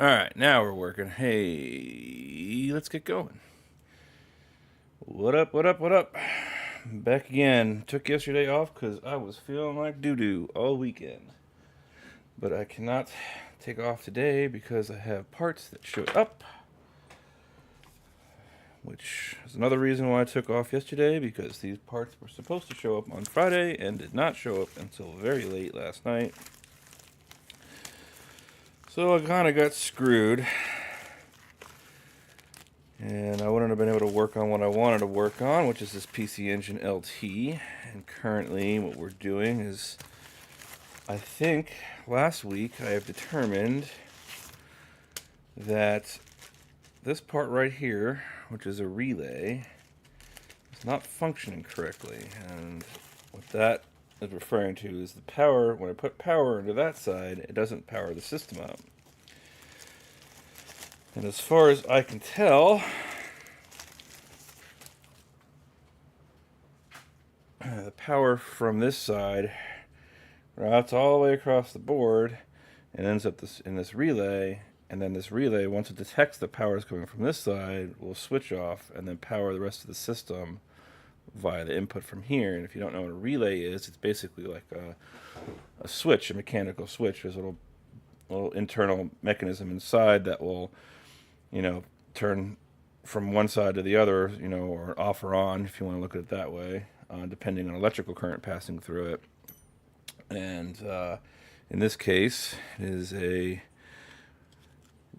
All right, now we're working. Hey, let's get going. What up, what up, what up? Back again. Took yesterday off because I was feeling like doo-doo all weekend. But I cannot take off today because I have parts that showed up. Which is another reason why I took off yesterday, because these parts were supposed to show up on Friday and did not show up until very late last night. So I kind of got screwed. And I wouldn't have been able to work on what I wanted to work on, which is this PC Engine LT. And currently what we're doing is, I think last week I have determined that this part right here, which is a relay, is not functioning correctly. And what that is referring to is the power. When I put power into that side, it doesn't power the system up. And as far as I can tell, the power from this side routes all the way across the board and ends up in this relay. And then this relay, once it detects the power is coming from this side, will switch off and then power the rest of the system via the input from here. And if you don't know what a relay is, it's basically like a switch, a mechanical switch. There's a little internal mechanism inside that will, turn from one side to the other, or off or on, if you want to look at it that way, depending on electrical current passing through it. And in this case, it is a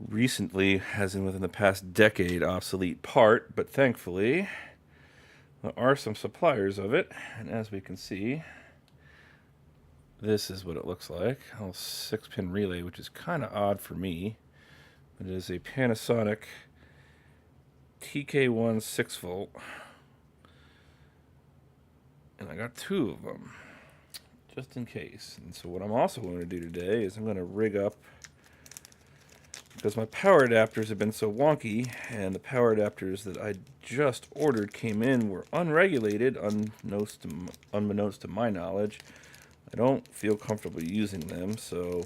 recently, as in within the past decade, obsolete part, but thankfully there are some suppliers of it. And as we can see, this is what it looks like. A little 6-pin relay, which is kind of odd for me. It is a Panasonic TK1 6-volt, and I got 2 of them just in case. And so what I'm also going to do today is I'm going to rig up, because my power adapters have been so wonky, and the power adapters that I just ordered came in were unregulated, unbeknownst to my knowledge. I don't feel comfortable using them, so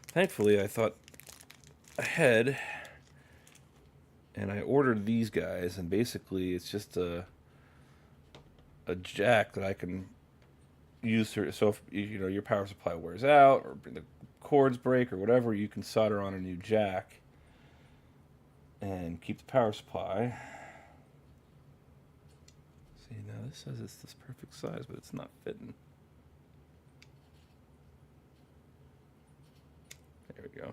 thankfully I thought ahead, and I ordered these guys, and basically it's just a jack that I can use so if your power supply wears out or the cords break or whatever, you can solder on a new jack and keep the power supply. See, now this says it's this perfect size, but it's not fitting. There we go.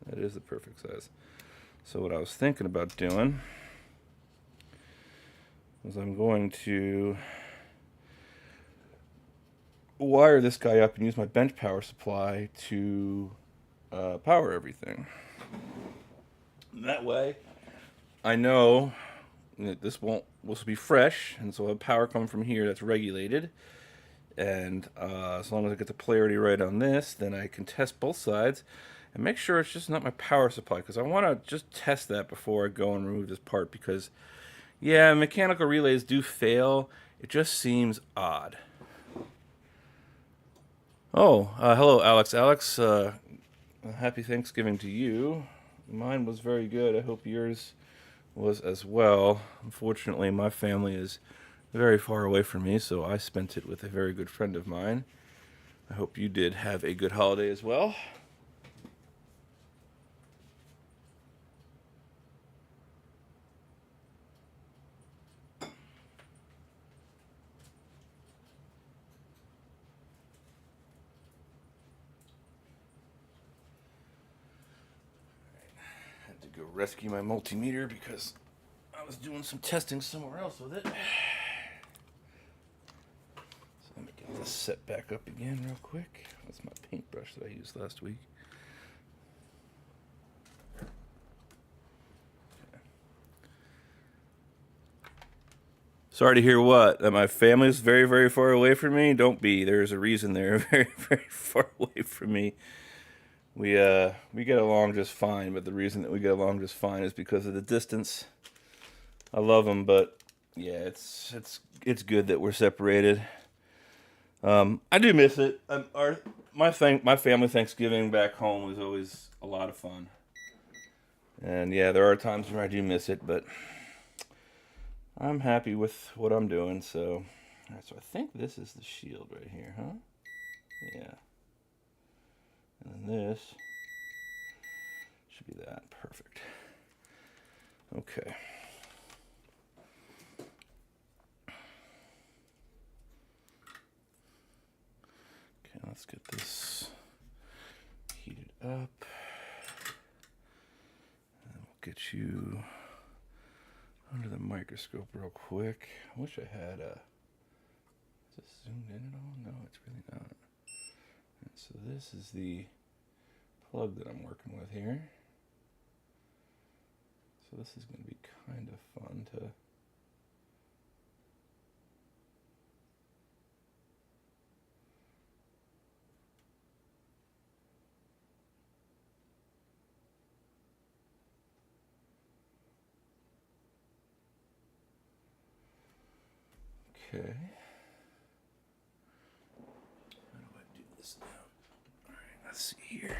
That is the perfect size. So what I was thinking about doing was I'm going to wire this guy up and use my bench power supply to power everything. That way, I know that this will be fresh, and so I have power coming from here that's regulated. And as long as I get the polarity right on this, then I can test both sides and make sure it's just not my power supply, because I want to just test that before I go and remove this part, because, yeah, mechanical relays do fail. It just seems odd. Oh, hello, Alex. Alex, happy Thanksgiving to you. Mine was very good. I hope yours was as well. Unfortunately, my family is very far away from me, so I spent it with a very good friend of mine. I hope you did have a good holiday as well. Go rescue my multimeter because I was doing some testing somewhere else with it. So let me get this set back up again real quick. That's my paintbrush that I used last week. Okay. Sorry to hear what? That my family is very, very far away from me? Don't be. There's a reason they're very, very far away from me. We get along just fine, but the reason that we get along just fine is because of the distance. I love them, but yeah, it's good that we're separated. I do miss it. My family Thanksgiving back home was always a lot of fun. And yeah, there are times where I do miss it, but I'm happy with what I'm doing. So, all right, so I think this is the shield right here, huh? Yeah. And then this should be that. Perfect. Okay. Okay, let's get this heated up. And we'll get you under the microscope real quick. I wish I had a. Is this zoomed in at all? No, it's really not. And so this is the plug that I'm working with here. So this is going to be kind of fun to. Okay. How do I do this now? All right, let's see here.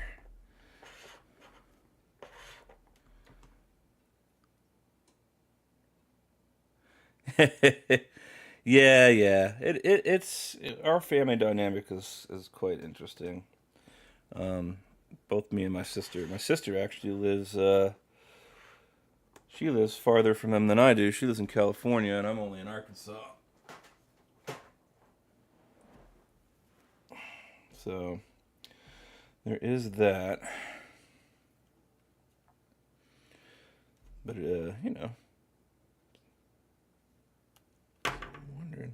Yeah. Our family dynamic is quite interesting. Um, Both me and my sister. My sister actually lives. She lives farther from them than I do. She lives in California, and I'm only in Arkansas. So there is that. But you know, I'm wondering,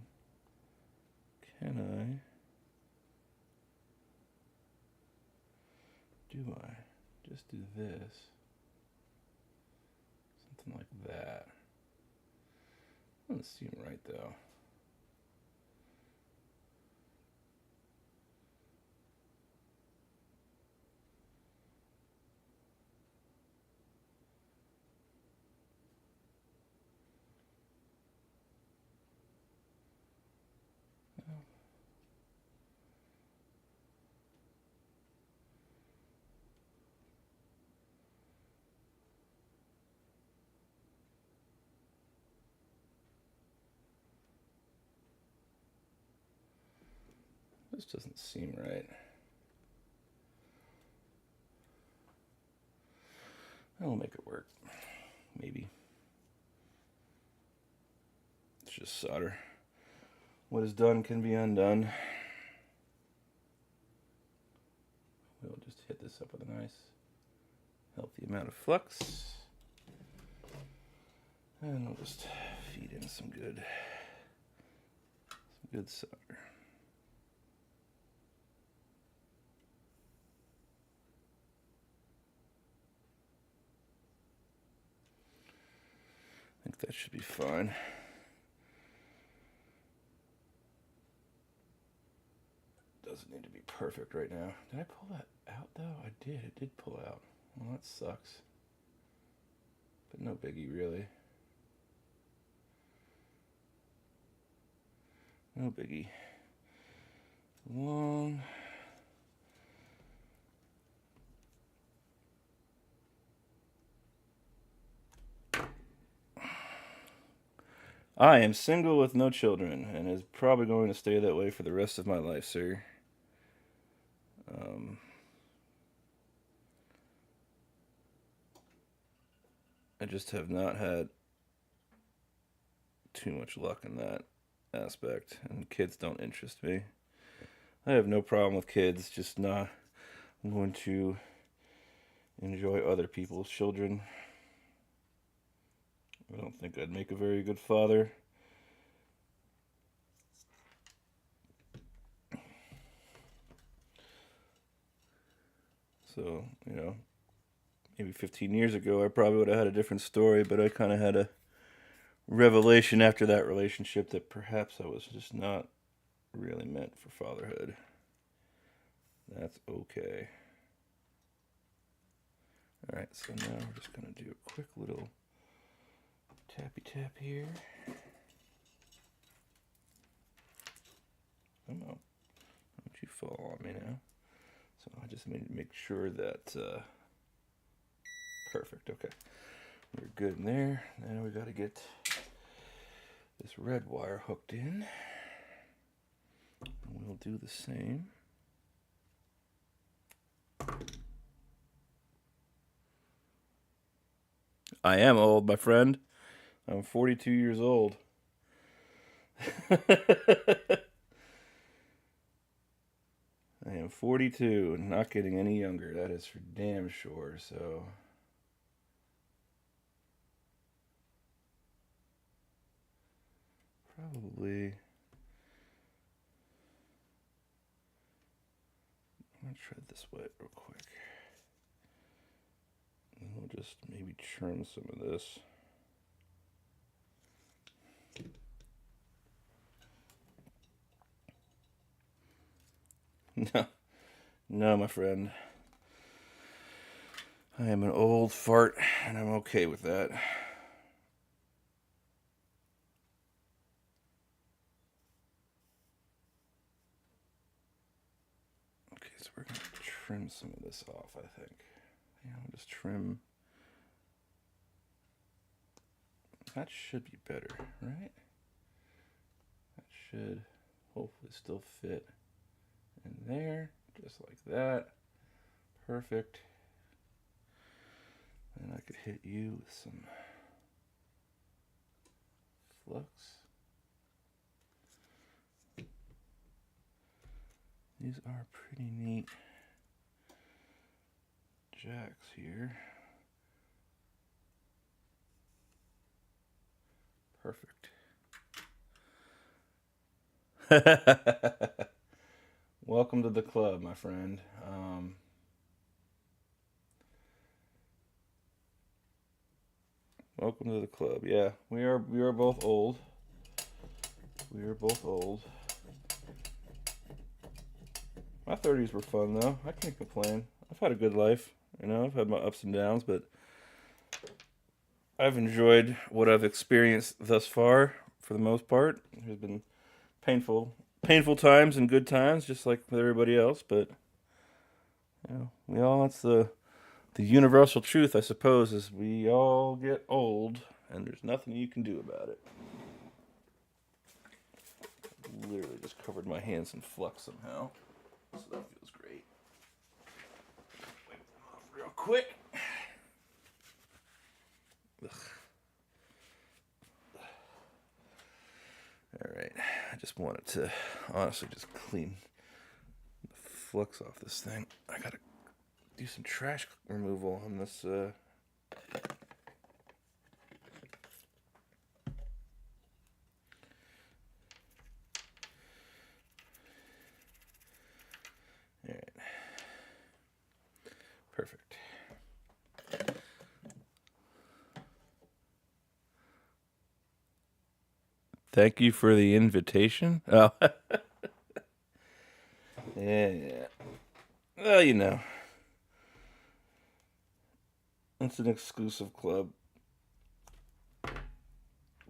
can I? Do I just do this? Something like that. Doesn't seem right though. This doesn't seem right. I'll make it work. Maybe. It's just solder. What is done can be undone. We'll just hit this up with a nice, healthy amount of flux. And we'll just feed in some good solder. I think that should be fine. Doesn't need to be perfect right now. Did I pull that out though? I did. It did pull out. Well, that sucks. But no biggie, really. No biggie. Long. I am single with no children, and is probably going to stay that way for the rest of my life, sir. I just have not had too much luck in that aspect, and kids don't interest me. I have no problem with kids, just not going to enjoy other people's children. I don't think I'd make a very good father. So, maybe 15 years ago, I probably would have had a different story, but I kind of had a revelation after that relationship that perhaps I was just not really meant for fatherhood. That's okay. Alright, so now we're just going to do a quick little tappy tap here. Come on. Don't you fall on me now. So I just need to make sure that Perfect. Okay. We're good in there. Now we got to get this red wire hooked in. And we'll do the same. I am old, my friend. I'm 42 years old. I am 42 and not getting any younger. That is for damn sure. So probably I'm gonna try this way real quick. And we'll just maybe trim some of this. No, no, my friend. I am an old fart, and I'm okay with that. Okay, so we're gonna trim some of this off, I think. Yeah, we'll just trim. That should be better, right? That should hopefully still fit in there, just like that. Perfect. And I could hit you with some flux. These are pretty neat jacks here. Perfect. Welcome to the club, my friend. Welcome to the club. Yeah, we are both old. We are both old. My 30s were fun though. I can't complain. I've had a good life. You know, I've had my ups and downs, but I've enjoyed what I've experienced thus far for the most part. There's been painful times and good times, just like with everybody else. But you know, that's the universal truth, I suppose, is we all get old, and there's nothing you can do about it. Literally just covered my hands in flux somehow, so that feels great. Wipe them off real quick. Ugh. All right, I just wanted to honestly just clean the flux off this thing. I gotta do some trash removal on this. All right, perfect. Thank you for the invitation. Oh, yeah. Well, you know, it's an exclusive club.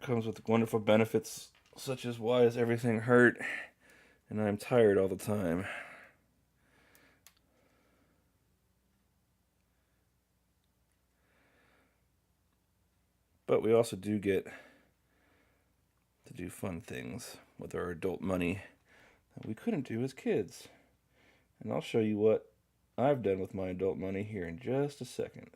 Comes with wonderful benefits such as why does everything hurt, and I'm tired all the time. But we also do get to do fun things with our adult money that we couldn't do as kids. And I'll show you what I've done with my adult money here in just a second.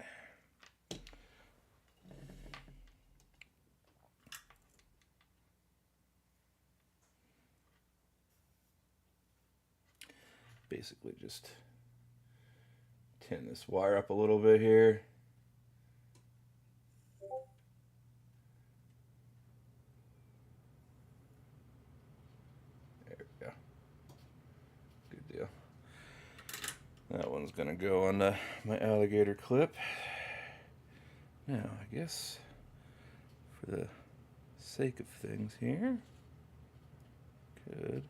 Basically just tin this wire up a little bit here. There we go. Good deal. That one's gonna go on my alligator clip. Now, I guess for the sake of things here, could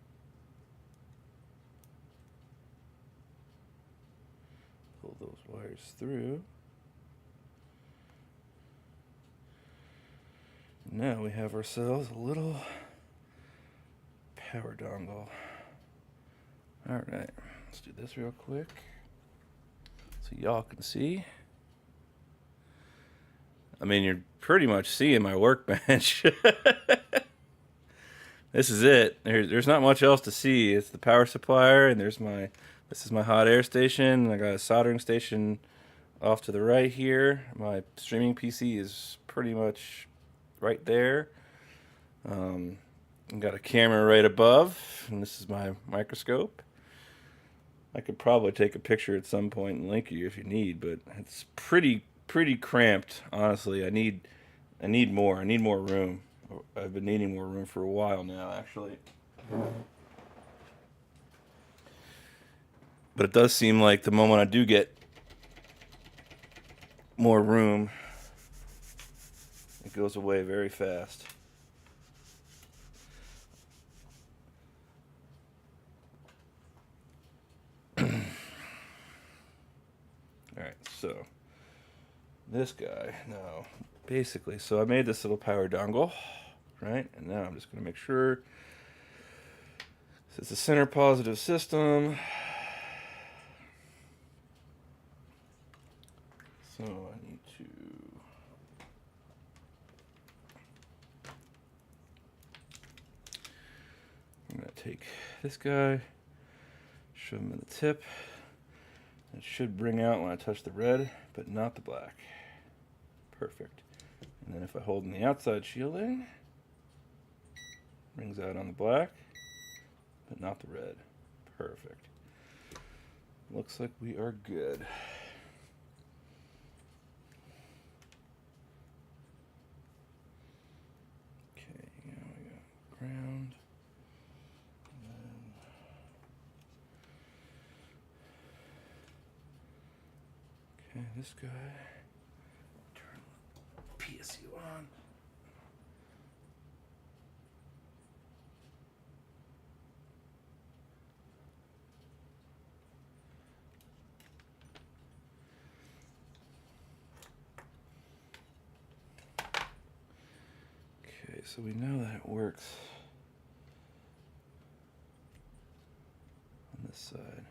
pull those wires through. Now we have ourselves a little power dongle. Alright, let's do this real quick so y'all can see. I mean, you're pretty much seeing my workbench. This is it. There's not much else to see. It's the power supplier, and this is my hot air station. I got a soldering station off to the right here. My streaming PC is pretty much right there. I've got a camera right above, and this is my microscope. I could probably take a picture at some point and link you if you need, but it's pretty cramped, honestly. I need more. I need more room. I've been needing more room for a while now, actually. But it does seem like the moment I do get more room, it goes away very fast. Alright, so this guy now, basically, so I made this little power dongle, right? And now I'm just going to make sure it's a center positive system. So I need to I'm going to take this guy, shove him in the tip. It should bring out when I touch the red, but not the black. Perfect. And then if I hold in the outside shielding, brings out on the black, but not the red. Perfect. Looks like we are good. Okay, now we got ground. Okay, this guy. Turn PSU on. Okay, so we know that it works on this side.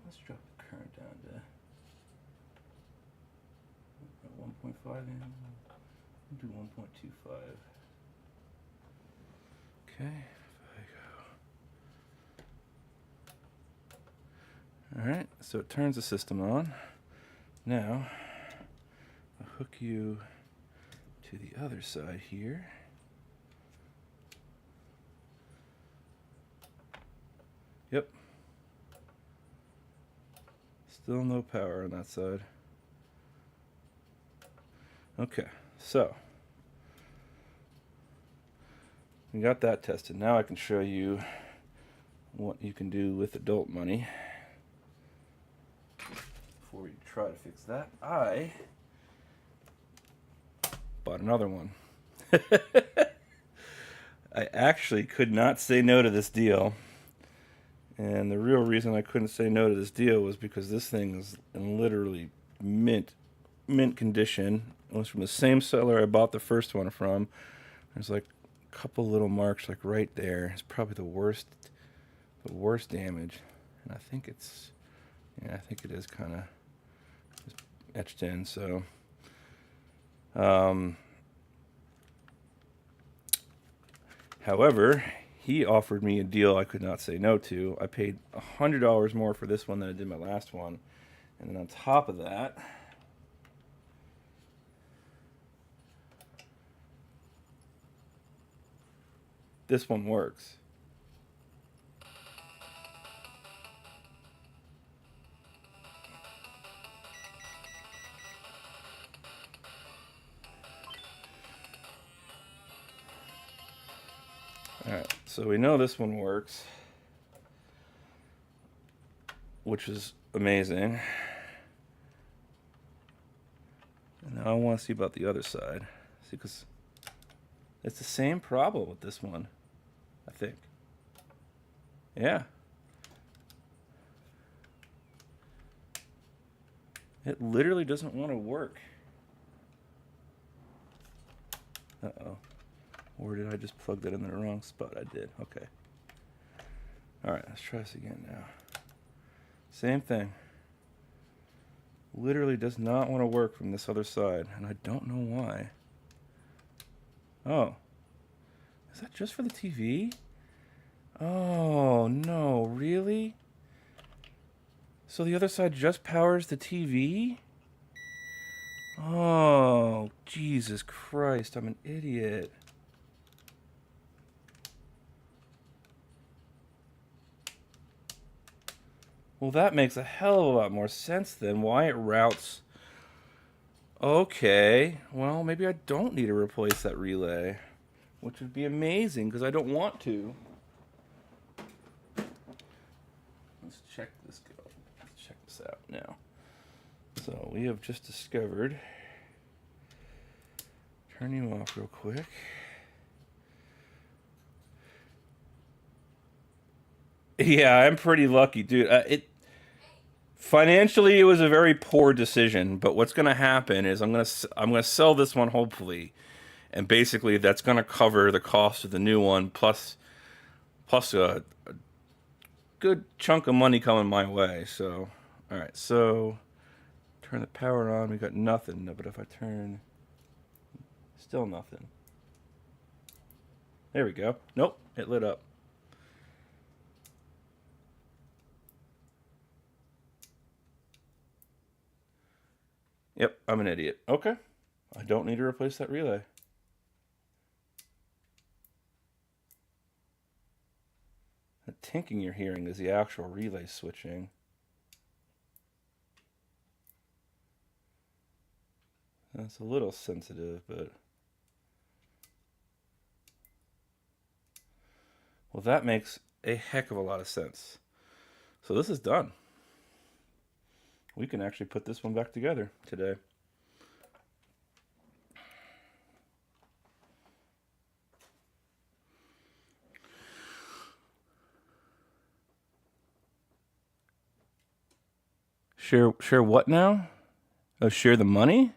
Let's drop the current down to 1.5 amp. We'll do 1.25. Okay, if I go. Alright, so it turns the system on. Now, I'll hook you to the other side here. Yep. Still no power on that side. Okay, so we got that tested. Now I can show you what you can do with adult money. Before we try to fix that, I bought another one. I actually could not say no to this deal. And the real reason I couldn't say no to this deal was because this thing is in literally mint condition. It was from the same seller I bought the first one from. There's like a couple little marks like right there. It's probably the worst damage. And I think it's, yeah, I think it is kind of etched in. So, however, he offered me a deal I could not say no to. I paid $100 more for this one than I did my last one. And then on top of that, this one works. Alright, so we know this one works, which is amazing. And now I want to see about the other side. See, because it's the same problem with this one, I think. Yeah. It literally doesn't want to work. Uh-oh. Or did I just plug that in the wrong spot? I did. Okay. Alright, let's try this again now. Same thing. literally does not want to work from this other side, and I don't know why. Oh. Is that just for the TV? Oh, no, really? So the other side just powers the TV? Oh, Jesus Christ, I'm an idiot. Well, that makes a hell of a lot more sense then. Why it routes... Okay, well, maybe I don't need to replace that relay, which would be amazing because I don't want to. Let's check this out. Let's check this out now. So we have just discovered... Turn you off real quick. Yeah, I'm pretty lucky, dude. Financially, it was a very poor decision. But what's gonna happen is I'm gonna sell this one hopefully, and basically that's gonna cover the cost of the new one plus a good chunk of money coming my way. So, all right. So, turn the power on. We got nothing. No, but if I turn, still nothing. There we go. Nope, it lit up. Yep, I'm an idiot. Okay. I don't need to replace that relay. The tinking you're hearing is the actual relay switching. That's a little sensitive, but... Well, that makes a heck of a lot of sense. So this is done. We can actually put this one back together today. Share what now? Oh, share the money?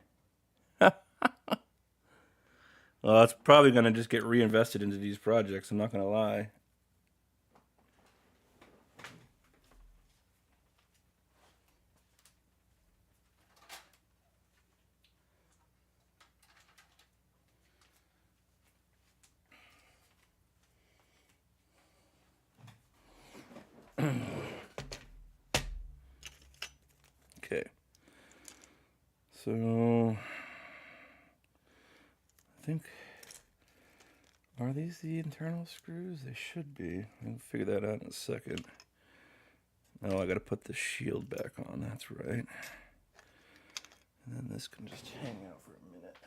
Well, it's probably going to just get reinvested into these projects, I'm not going to lie. Okay. So, I think... Are these the internal screws? They should be. I'll figure that out in a second. Oh, I gotta put the shield back on, that's right. And then this can just hang out for a minute.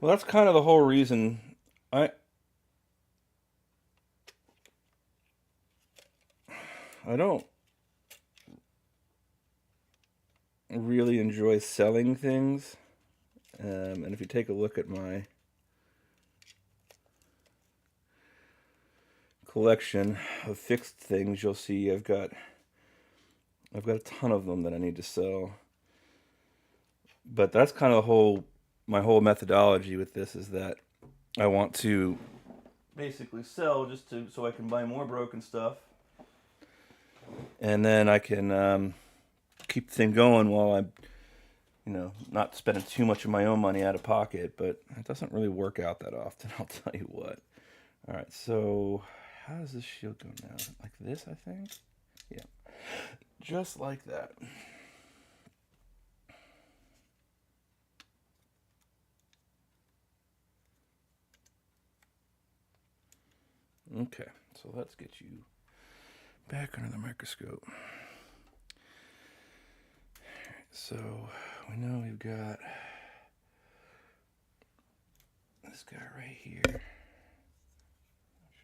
Well, that's kind of the whole reason I don't really enjoy selling things. And if you take a look at my collection of fixed things, you'll see I've got a ton of them that I need to sell. But that's kind of my whole methodology with this is that I want to basically sell just so I can buy more broken stuff, and then I can keep the thing going while I'm not spending too much of my own money out of pocket. But it doesn't really work out that often, I'll tell you what. All right, so how does this shield go now? Like this, I think? Yeah, just like that. Okay, so let's get you back under the microscope. So we know we've got this guy right here. I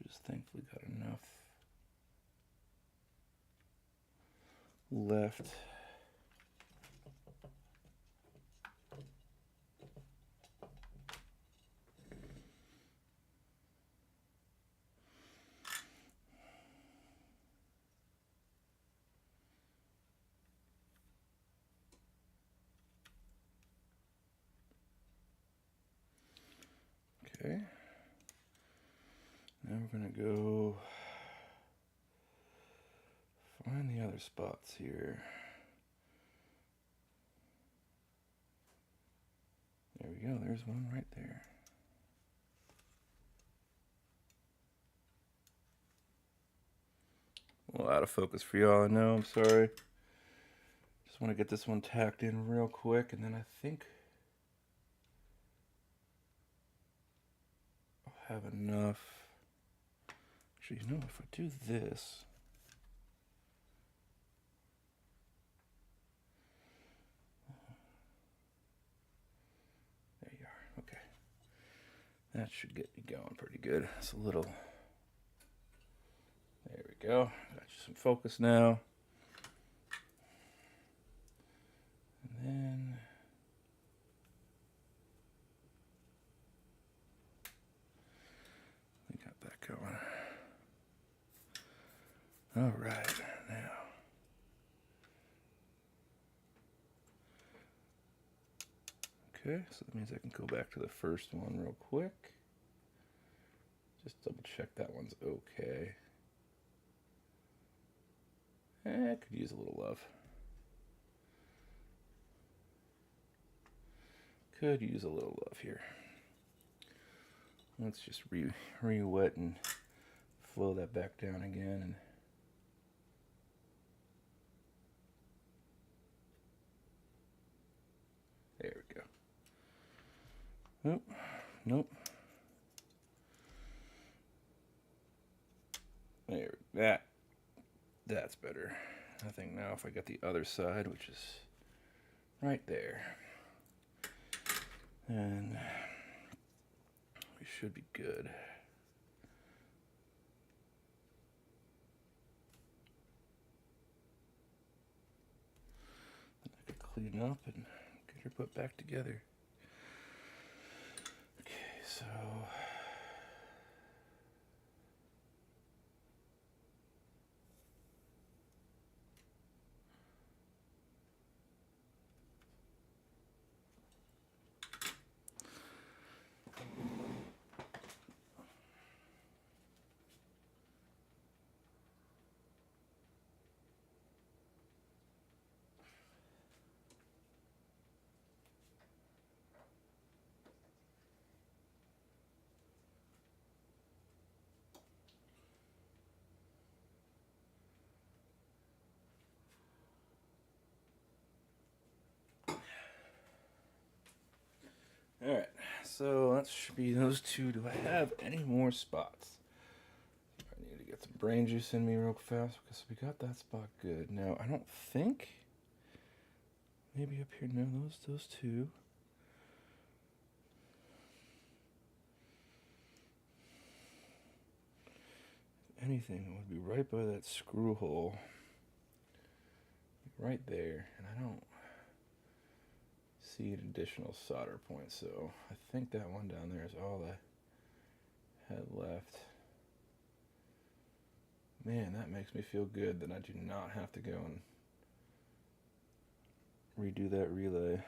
just thankfully got enough left. Okay. Now we're going to go find the other spots here. There we go, there's one right there. A little out of focus for y'all, I know, I'm sorry. Just want to get this one tacked in real quick, and then I think I'll have enough. Actually, you know, if I do this, there you are, okay. That should get you going pretty good. It's a little, there we go. Got you some focus now. And then we got that going. All right, now. Okay, so that means I can go back to the first one real quick. Just double check that one's okay. I could use a little love. Could use a little love here. Let's just re-wet and flow that back down again. And there we go. Nope. Nope. There. That's better. I think now if I got the other side, which is right there, and we should be good. Then I could clean up and get her put back together. Okay, so all right, so that should be those two. Do I have any more spots? I need to get some brain juice in me real fast because we got that spot good. Now, I don't think, maybe up here, no, those two. If anything, it would be right by that screw hole. Right there, and I don't see an additional solder point, so I think that one down there is all I had left. Man, that makes me feel good that I do not have to go and redo that relay.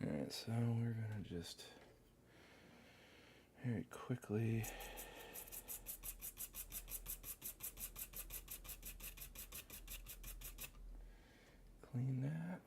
Alright, so we're gonna just very quickly clean that.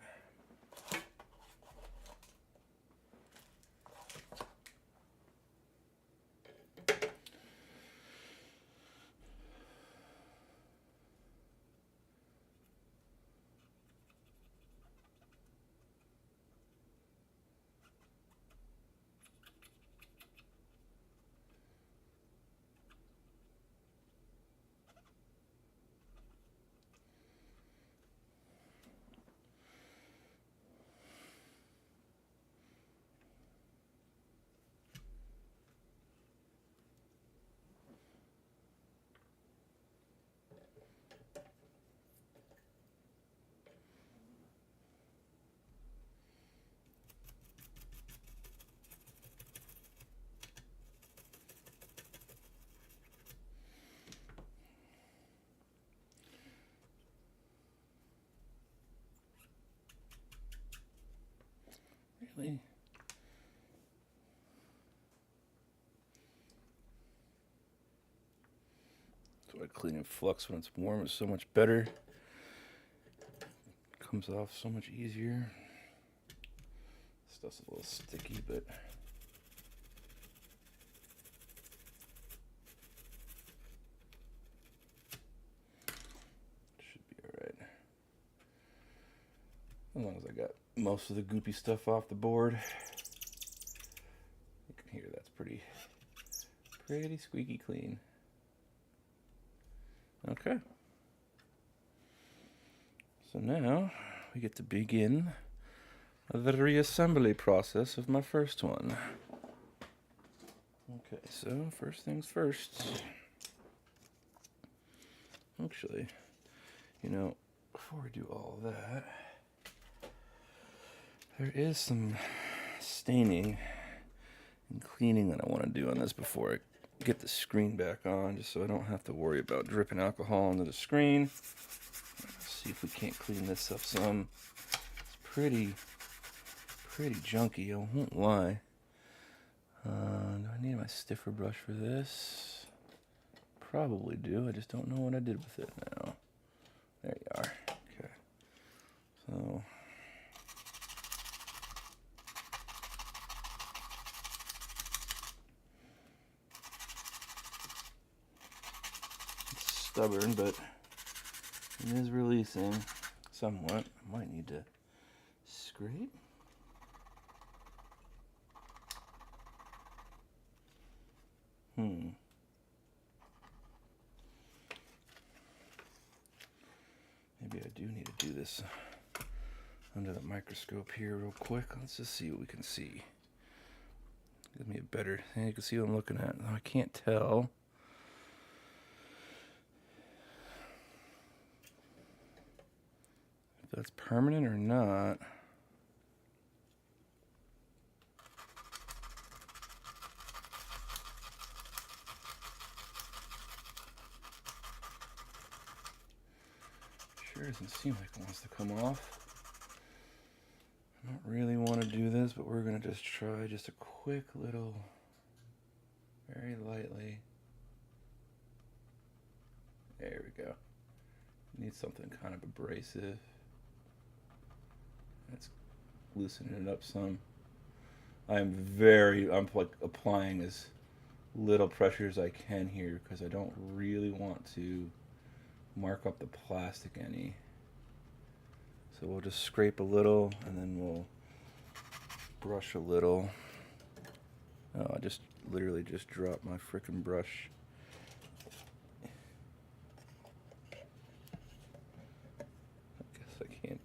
Really? by cleaning flux when it's warm is so much better. Comes off so much easier. Stuff's a little sticky, but should be alright. As long as I got most of the goopy stuff off the board. You can hear that's pretty squeaky clean. Okay. So now we get to begin the reassembly process of my first one. Okay, so first things first. Actually, you know, before we do all that, there is some staining and cleaning that I want to do on this before I get the screen back on, just so I don't have to worry about dripping alcohol onto the screen. Let's see if we can't clean this up some. It's pretty junky, I won't lie. Do I need my stiffer brush for this? Probably do, I just don't know what I did with it now. There you are. Okay. So it's stubborn, but it is releasing somewhat. I might need to scrape. Maybe I do need to do this under the microscope here real quick. Let's just see what we can see. Give me a better thing. You can see what I'm looking at. I can't tell if that's permanent or not. Sure doesn't seem like it wants to come off. I don't really want to do this, but we're going to just try just a quick little, very lightly. There we go. Need something kind of abrasive. That's loosening it up some. I'm like applying as little pressure as I can here because I don't really want to mark up the plastic any. So we'll just scrape a little and then we'll brush a little. Oh, I just literally just dropped my frickin' brush. I guess I can't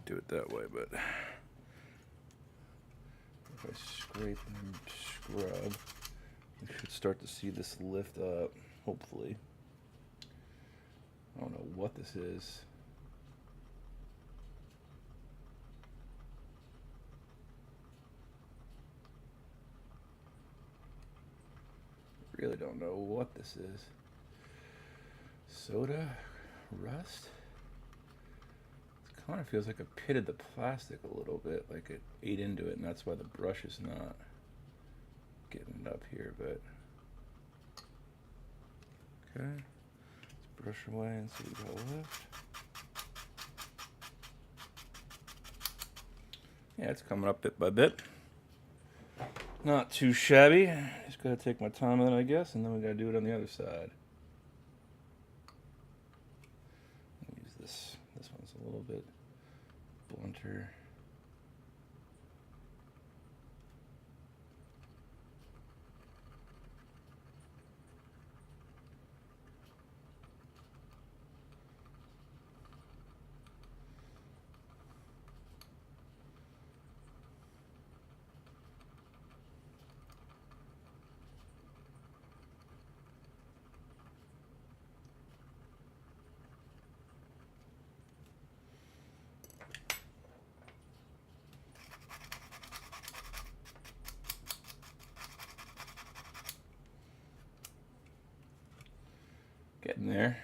do it that way, but if I scrape and scrub, we should start to see this lift up, hopefully. I don't know what this is. Really don't know what this is. Soda? Rust? It kind of feels like it pitted the plastic a little bit, like it ate into it, and that's why the brush is not getting it up here, but okay. Brush away and see what we got left. Yeah, it's coming up bit by bit. Not too shabby. Just gotta take my time with it, I guess, and then we gotta do it on the other side. Use this. This one's a little bit blunter. Getting there.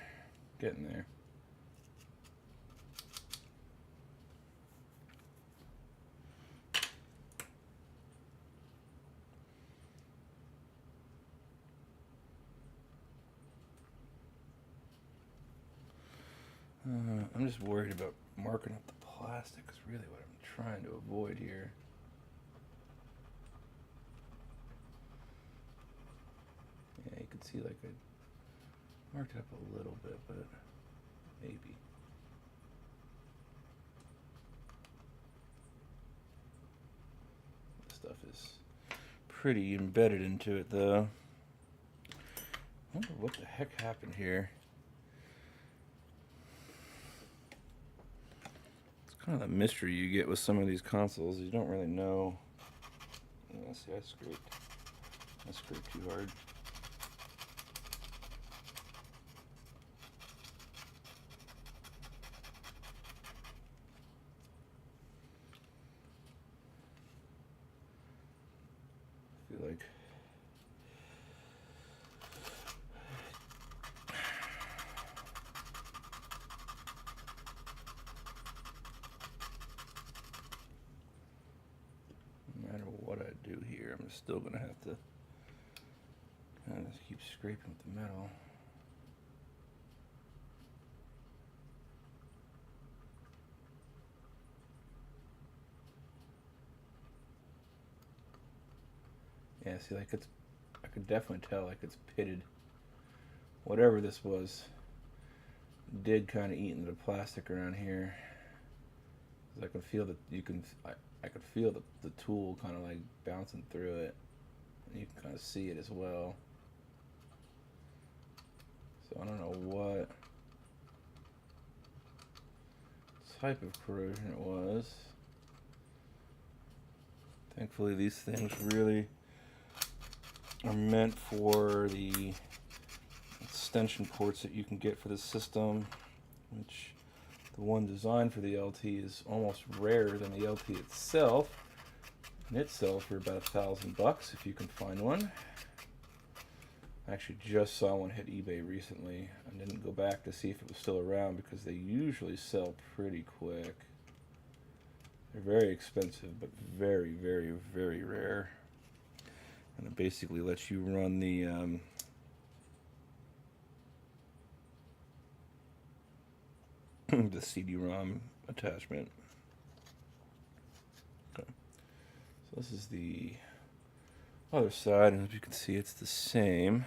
Getting there. I'm just worried about marking up the plastic is really what I'm trying to avoid here. Yeah, you can see like I marked it up a little bit, but maybe. This stuff is pretty embedded into it though. I wonder what the heck happened here. It's kind of a mystery you get with some of these consoles. You don't really know. Yeah, see, I scraped too hard. I feel like no matter what I do here, I'm still gonna have to kind of keep scraping with the metal. Yeah, see, like I could definitely tell like it's pitted. Whatever this was did kind of eat into the plastic around here. I could feel that I could feel the tool kind of like bouncing through it. And you can kind of see it as well. So I don't know what type of corrosion it was. Thankfully these things really are meant for the extension ports that you can get for the system, which the one designed for the LT is almost rarer than the LT itself, and it sells for about $1,000 if you can find one. I actually just saw one hit eBay recently. I didn't go back to see if it was still around because they usually sell pretty quick. They're very expensive, but very, very, very rare. And it basically lets you run the CD-ROM attachment. Okay. So this is the other side, and as you can see, it's the same.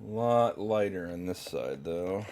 A lot lighter on this side, though.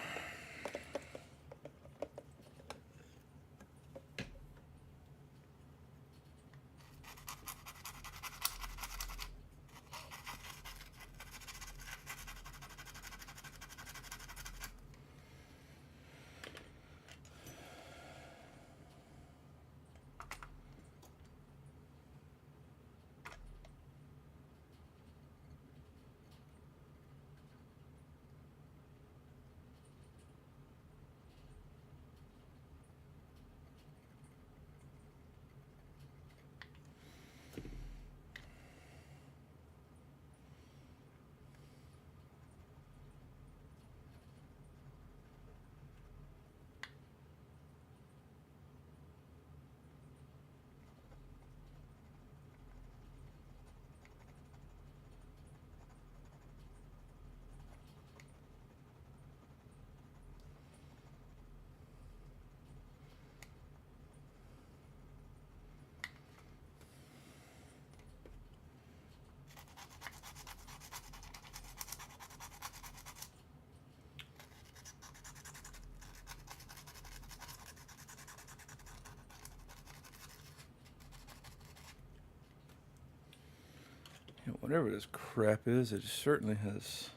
Yeah, whatever this crap is, it certainly has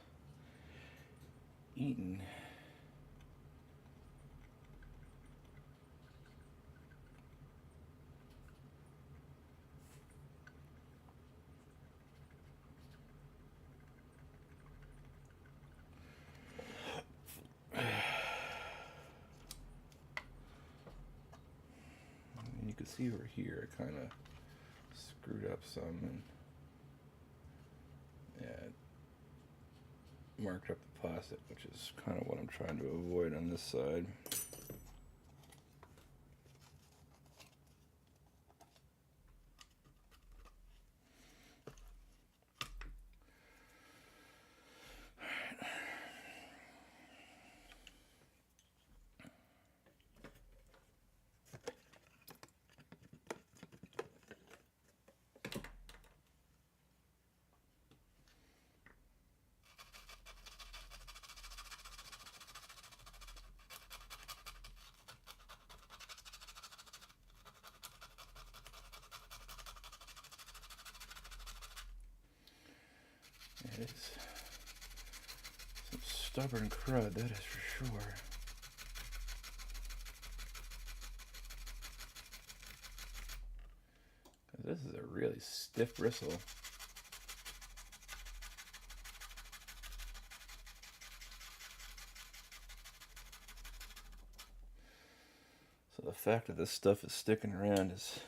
eaten. And you can see over here, I kind of screwed up some, and yeah, marked up the plastic, which is kind of what I'm trying to avoid on this side. It's some stubborn crud, that is for sure. This is a really stiff bristle. So the fact that this stuff is sticking around is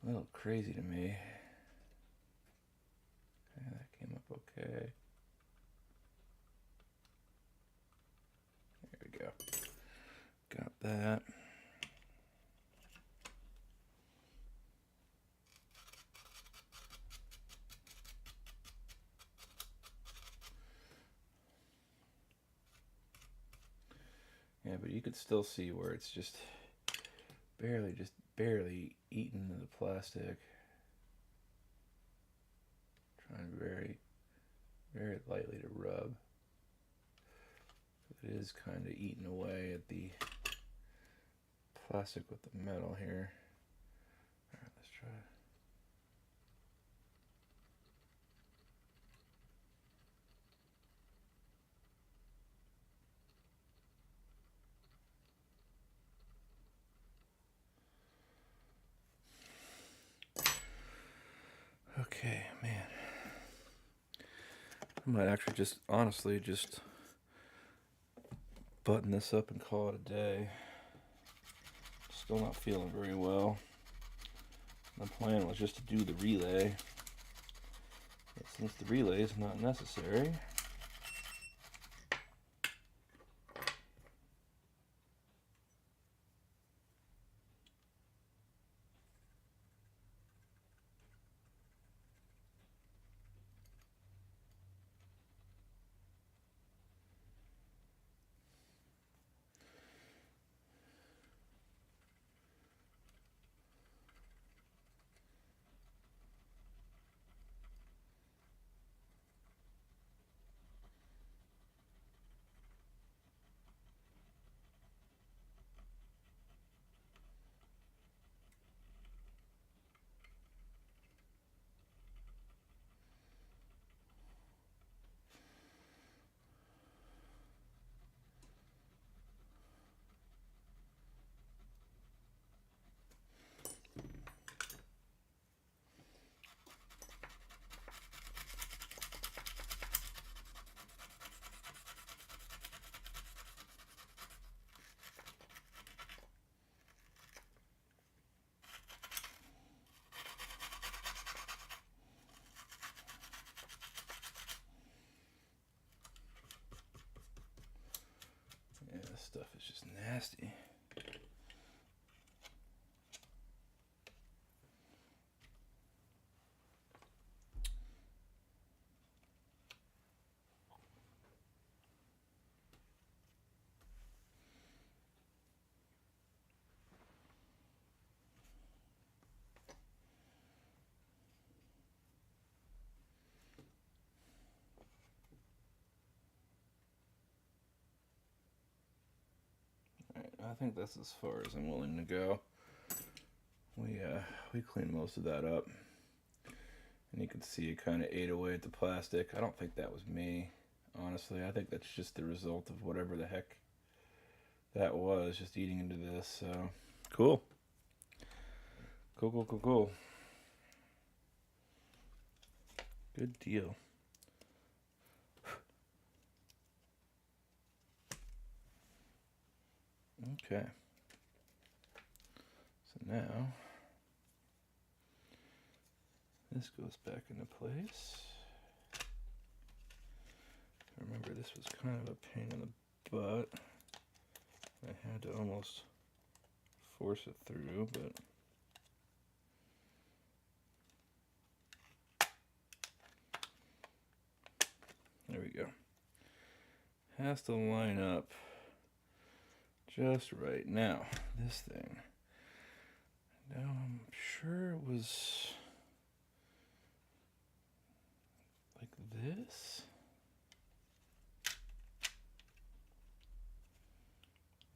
a little crazy to me. Okay, that came up okay. There we go. Got that. Yeah, but you could still see where it's just barely eaten into the plastic. Trying very lightly to rub. It is kind of eating away at the plastic with the metal here. All right, let's try it. Okay, man. I might actually honestly just button this up and call it a day. Still not feeling very well. My plan was just to do the relay. But since the relay is not necessary, yeah, this stuff is just nasty. I think that's as far as I'm willing to go. We cleaned most of that up, and you can see it kind of ate away at the plastic. I don't think that was me, honestly. I think that's just the result of whatever the heck that was, just eating into this. So cool. Cool. Good deal. Okay. So now this goes back into place. Remember, this was kind of a pain in the butt. I had to almost force it through, but there we go. Has to line up just right. Now, this thing. Now, I'm sure it was like this.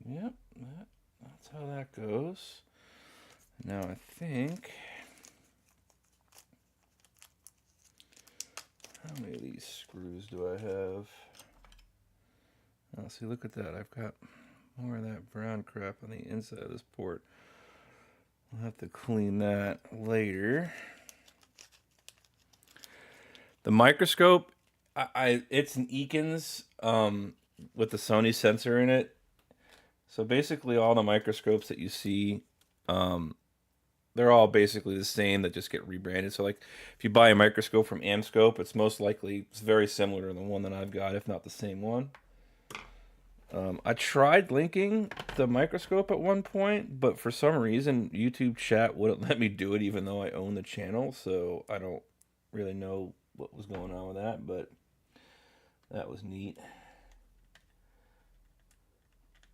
Yep, that's how that goes. Now, I think How many of these screws do I have? Oh, see, look at that. I've got more of that brown crap on the inside of this port. I'll have to clean that later. The microscope, it's an Eakins with the Sony sensor in it. So basically all the microscopes that you see, they're all basically the same that just get rebranded. So like if you buy a microscope from Amscope, it's most likely it's very similar to the one that I've got, if not the same one. I tried linking the microscope at one point, but for some reason YouTube chat wouldn't let me do it even though I own the channel, so I don't really know what was going on with that, but that was neat.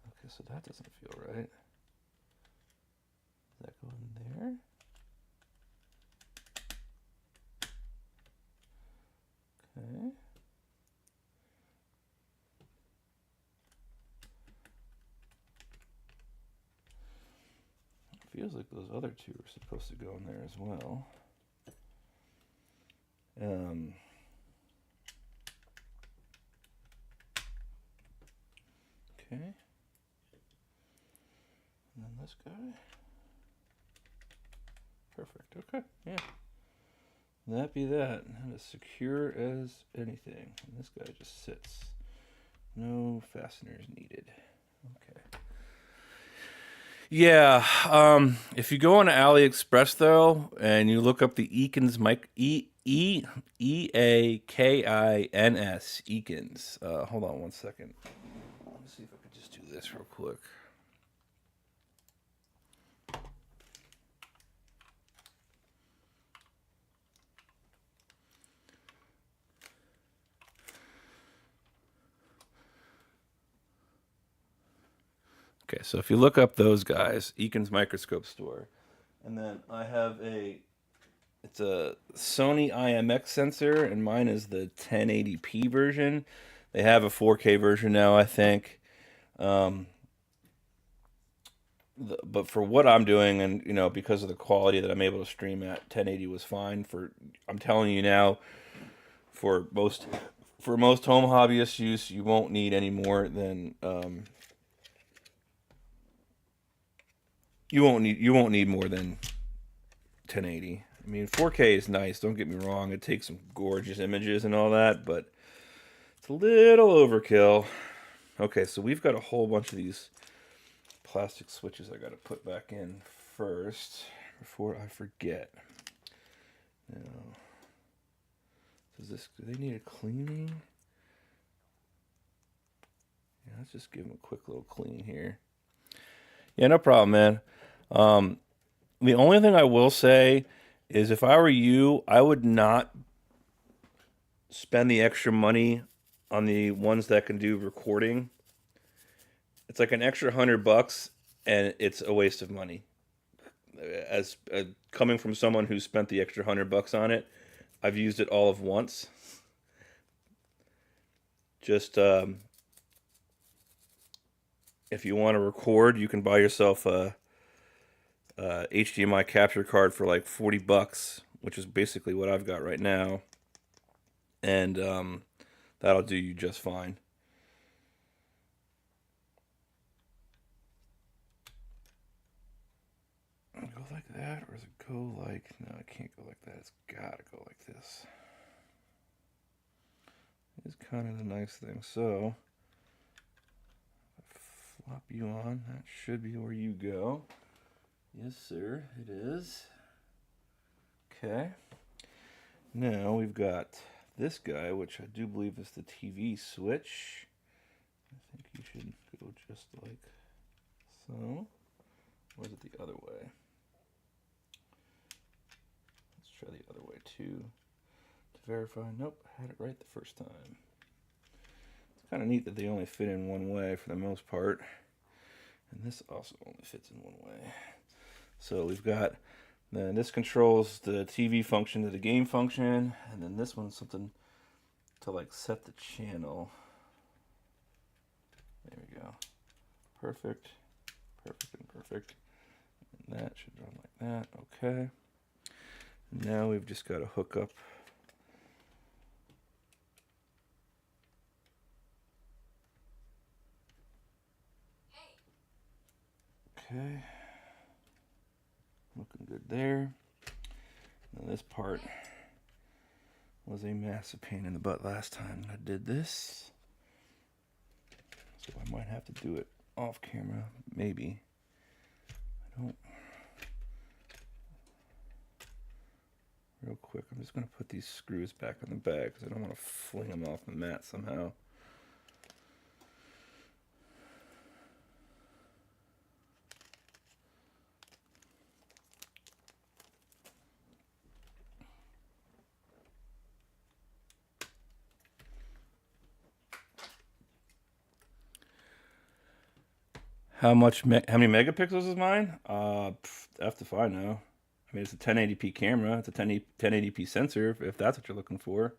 Okay, so that doesn't feel right. Does that go in there? Okay. Feels like those other two are supposed to go in there as well. Okay. And then this guy. Perfect. Okay. Yeah. That be that. And as secure as anything. And this guy just sits. No fasteners needed. Okay. Yeah. If you go on AliExpress though, and you look up the Eakins Eakins, Eakins. Hold on one second. Let me see if I could just do this real quick. Okay, so if you look up those guys, Eakins Microscope Store, and then I have it's a Sony IMX sensor, and mine is the 1080p version. They have a 4K version now, I think. But for what I'm doing, and because of the quality that I'm able to stream at, 1080 was fine. I'm telling you now, for most home hobbyist use, you won't need any more than you won't need more than 1080. I mean, 4K is nice. Don't get me wrong; it takes some gorgeous images and all that, but it's a little overkill. Okay, so we've got a whole bunch of these plastic switches I got to put back in first before I forget. Now, do they need a cleaning? Yeah, let's just give them a quick little clean here. Yeah, no problem, man. The only thing I will say is if I were you, I would not spend the extra money on the ones that can do recording. It's like an extra $100 and it's a waste of money. As coming from someone who spent the extra $100 on it, I've used it all of once. Just if you want to record, you can buy yourself a HDMI capture card for like $40, which is basically what I've got right now, and that'll do you just fine. Go like that, or does it go like? No, it can't go like that. It's gotta go like this. It's kind of the nice thing. So, flop you on. That should be where you go. Yes, sir, it is. Okay. Now we've got this guy, which I do believe is the TV switch. I think you should go just like so. Or is it the other way? Let's try the other way too to verify. Nope, I had it right the first time. It's kind of neat that they only fit in one way for the most part. And this also only fits in one way. So we've got, then this controls the TV function to the game function, and then this one's something to like set the channel. There we go. Perfect, perfect, and perfect. And that should run like that. Okay. Now we've just got to hook up Okay. Looking good there. Now this part was a massive pain in the butt last time I did this. So I might have to do it off camera, maybe. I don't. Real quick, I'm just going to put these screws back on the bag because I don't want to fling them off the mat somehow. How many megapixels is mine? F if I know. I mean, it's a 1080p camera. It's a 1080p sensor, if that's what you're looking for.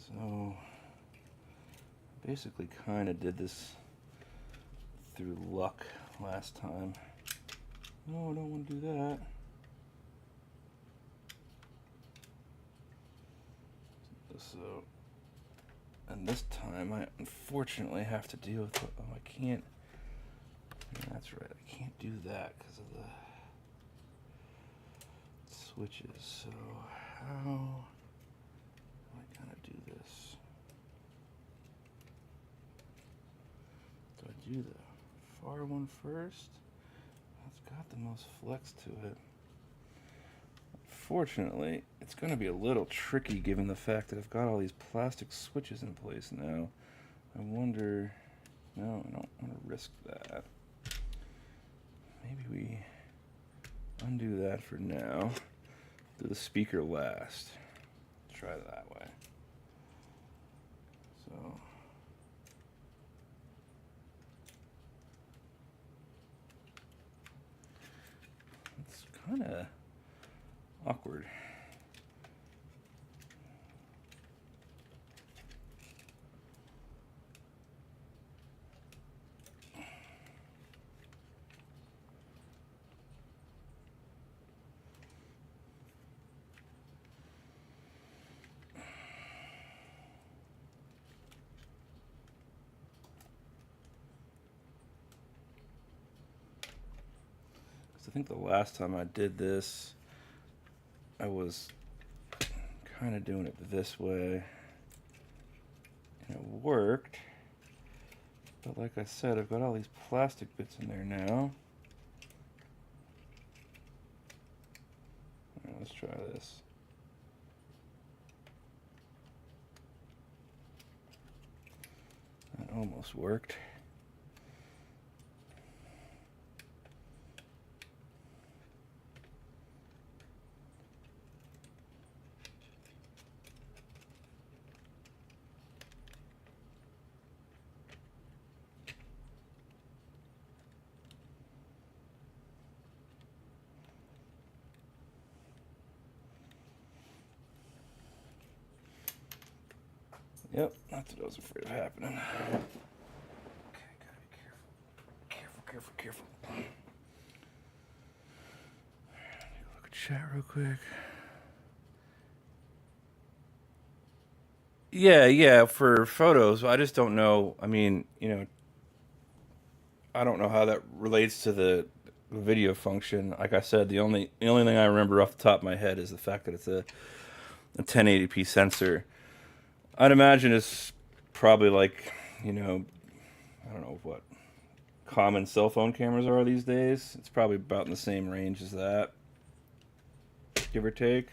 So, basically kind of did this through luck last time. No, I don't want to do that. So, and this time I unfortunately have to deal with, oh, I can't, yeah, that's right, I can't do that because of the switches. So, how am I going to do this? Do I do the far one first? That's got the most flex to it. Fortunately, it's going to be a little tricky given the fact that I've got all these plastic switches in place now. I wonder, no, I don't want to risk that. Maybe we undo that for now. Do the speaker last. Try that way. So, it's kind of awkward. I think the last time I did this, I was kind of doing it this way, and it worked. But like I said, I've got all these plastic bits in there now. All right, let's try this. That almost worked. Yep, that's what I was afraid of happening. Okay, gotta be careful. Careful. Take a look at chat real quick. Yeah, for photos, I just don't know. I mean, I don't know how that relates to the video function. Like I said, the only thing I remember off the top of my head is the fact that it's a 1080p sensor. I'd imagine it's probably like, I don't know what common cell phone cameras are these days. It's probably about in the same range as that, give or take.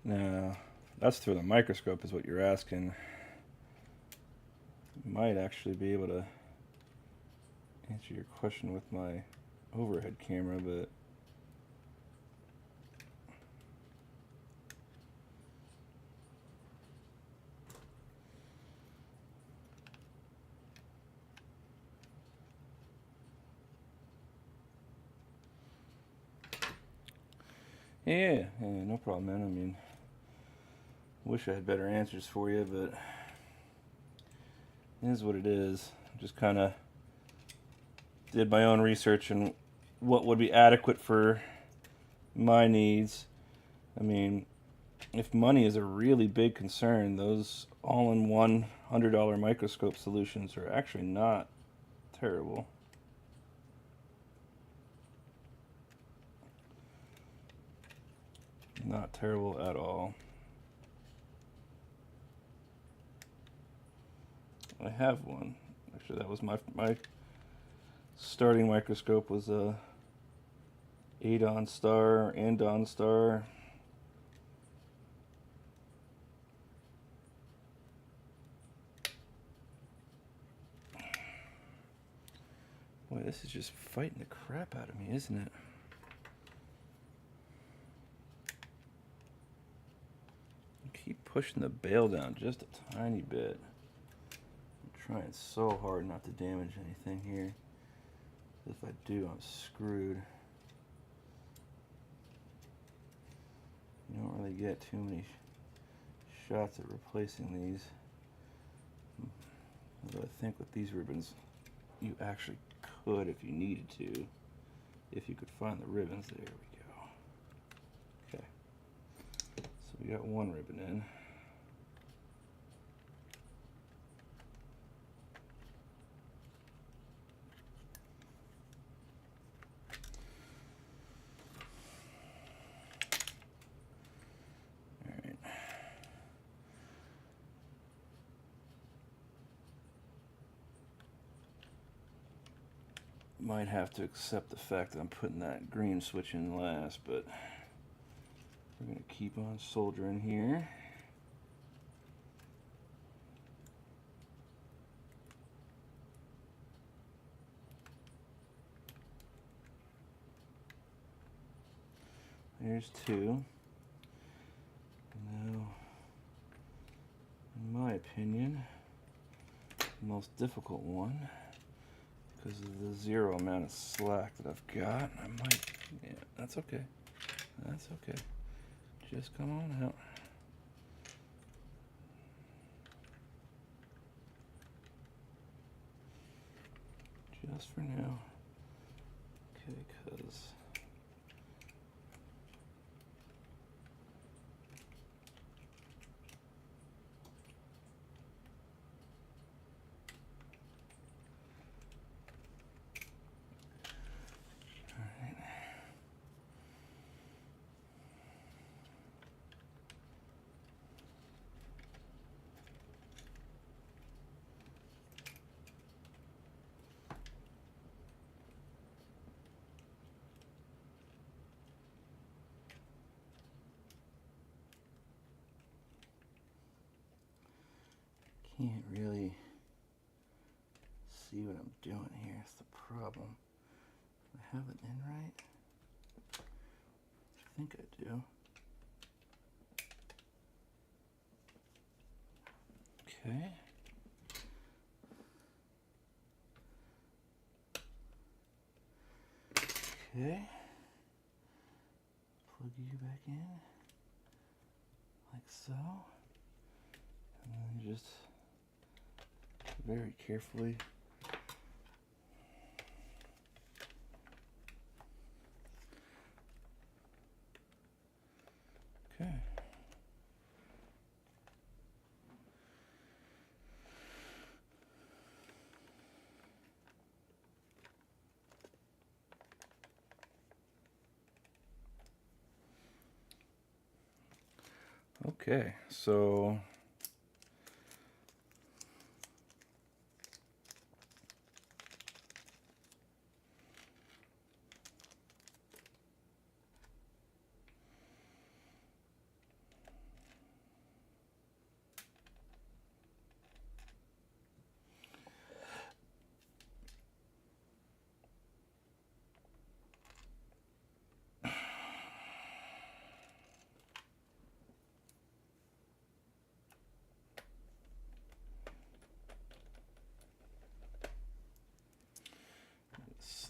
Now, that's through the microscope is what you're asking. Might actually be able to answer your question with my overhead camera, but yeah, no problem, man. I mean, wish I had better answers for you, but it is what it is. Just kind of did my own research and what would be adequate for my needs. I mean, if money is a really big concern, those all-in-one $100 microscope solutions are actually not terrible. Not terrible at all. I have one. Actually, that was my starting microscope was a Adon Star, Andon Star. Boy, this is just fighting the crap out of me, isn't it? Keep pushing the bail down just a tiny bit. I'm trying so hard not to damage anything here. If I do, I'm screwed. You don't really get too many shots at replacing these. Although I think with these ribbons, you actually could if you needed to. If you could find the ribbons. There we go. Okay. So we got one ribbon in. Might have to accept the fact that I'm putting that green switch in last, but we're going to keep on soldering here. There's two. Now, in my opinion, the most difficult one, because of the zero amount of slack that I've got. I might, yeah, that's okay. That's okay. Just come on out. Just for now. Okay, because can't really see what I'm doing here. It's the problem. Do I have it in right? I think I do. Okay. Okay. Plug you back in. Like so. And then just very carefully okay. Okay, so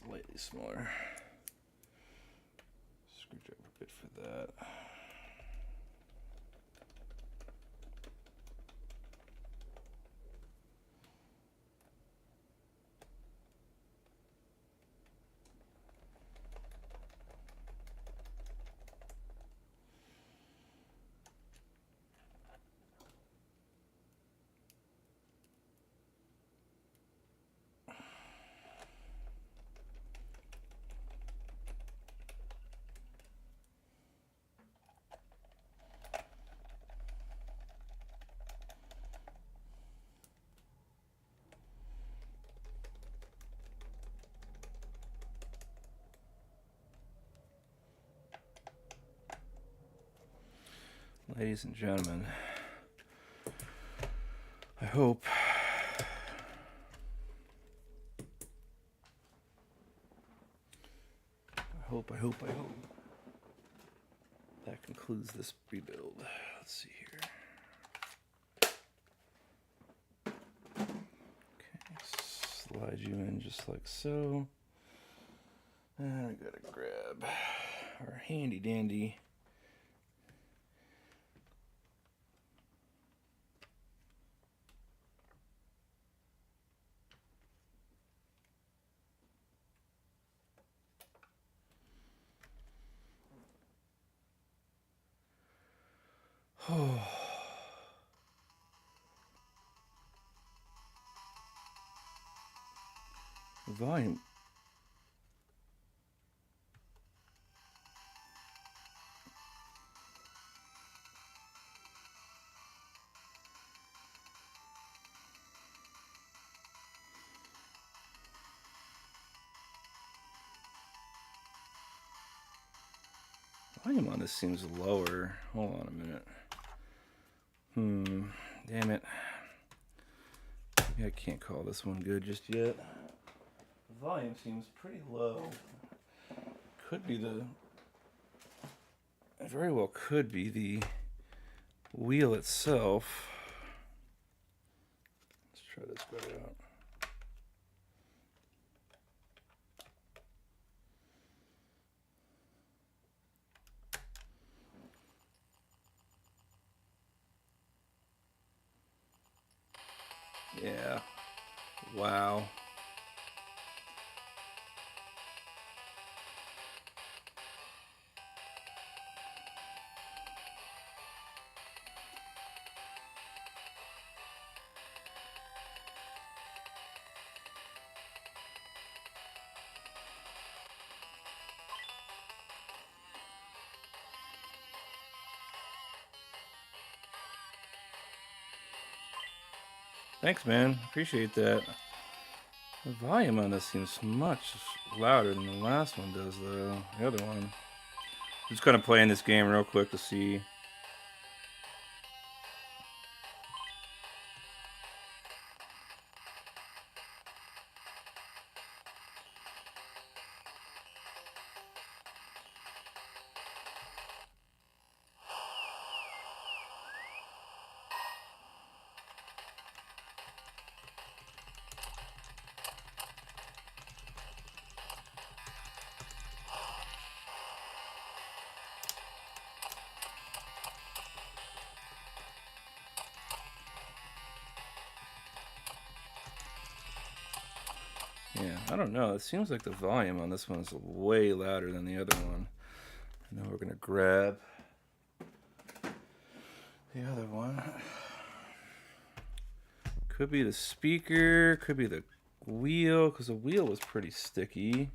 slightly smaller. Screwdriver bit for that. Ladies and gentlemen, I hope that concludes this rebuild. Let's see here. Okay, slide you in just like so. And I gotta grab our handy dandy volume. Volume on this seems lower. Hold on a minute. Damn it. Maybe I can't call this one good just yet. The volume seems pretty low. Could be the... It very well could be the wheel itself. Let's try this better out. Yeah. Wow. Thanks, man. Appreciate that. The volume on this seems much louder than the last one does, though. The other one. Just kind of playing this game real quick to see. Yeah, I don't know. It seems like the volume on this one is way louder than the other one. Now we're going to grab the other one. Could be the speaker, could be the wheel, because the wheel was pretty sticky.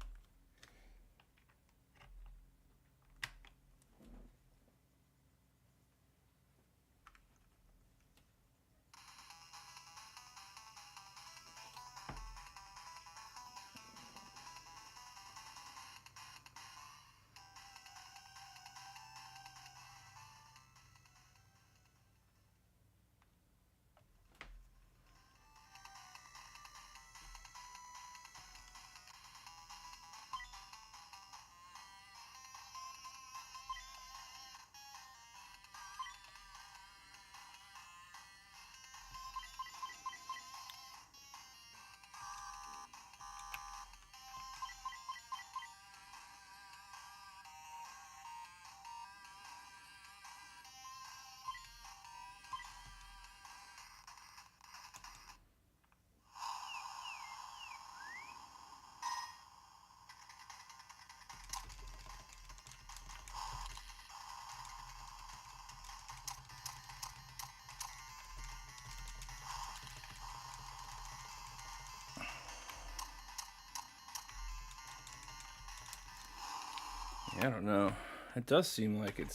I don't know. It does seem like it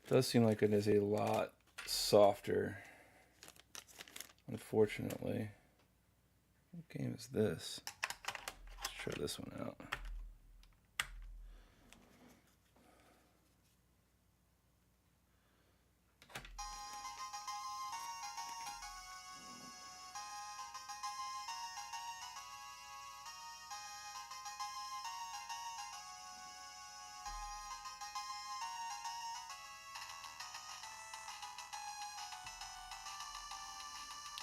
is a lot softer. Unfortunately. What game is this? Let's try this one out.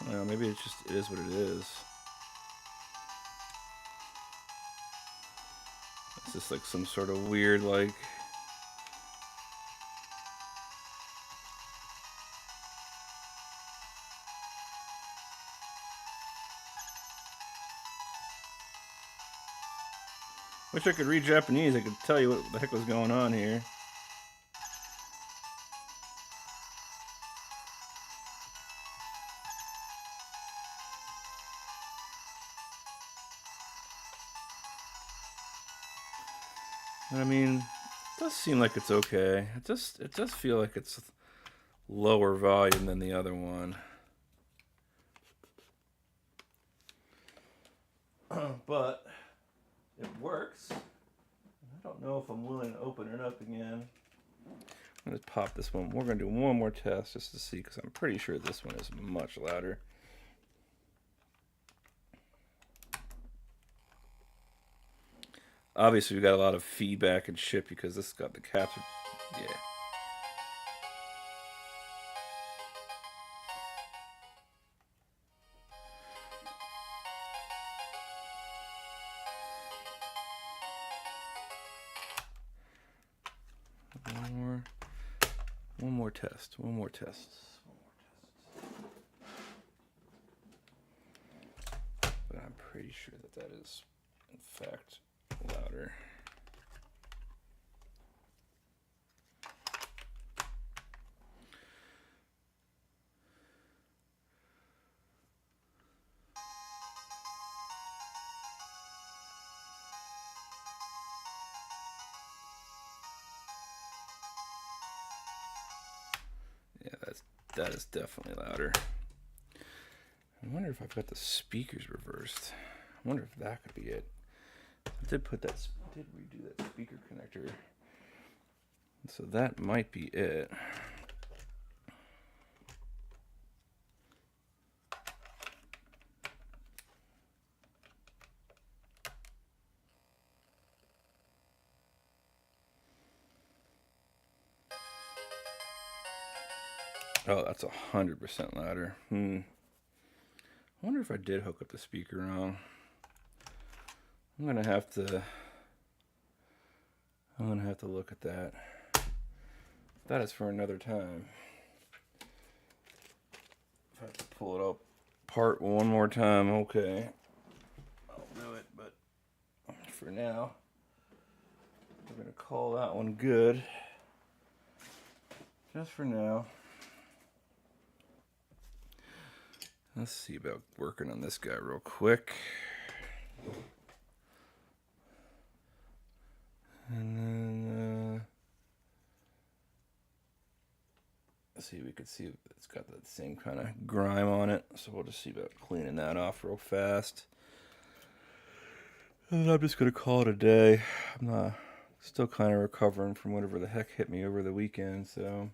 Well, maybe it is what it is. It's just like some sort of weird, like... Wish I could read Japanese. I could tell you what the heck was going on here. I mean, it does seem like it's okay. It does feel like it's lower volume than the other one. But it works. I don't know if I'm willing to open it up again. I'm going to pop this one. We're going to do one more test just to see, because I'm pretty sure this one is much louder. Obviously, we got a lot of feedback and shit because this got the capture. Yeah. One more test. But I'm pretty sure that is, in fact, louder. Yeah, that is definitely louder. I wonder if I've got the speakers reversed. I wonder if that could be it. I did redo that speaker connector. So that might be it. Oh, that's 100% louder. I wonder if I did hook up the speaker wrong. I'm gonna have to look at that. That is for another time. If I have to pull it up apart one more time, okay. I'll do it, but for now, we're gonna call that one good. Just for now. Let's see about working on this guy real quick. And then, let's see, we could see it's got that same kind of grime on it. So we'll just see about cleaning that off real fast. And I'm just going to call it a day. I'm still kind of recovering from whatever the heck hit me over the weekend, so...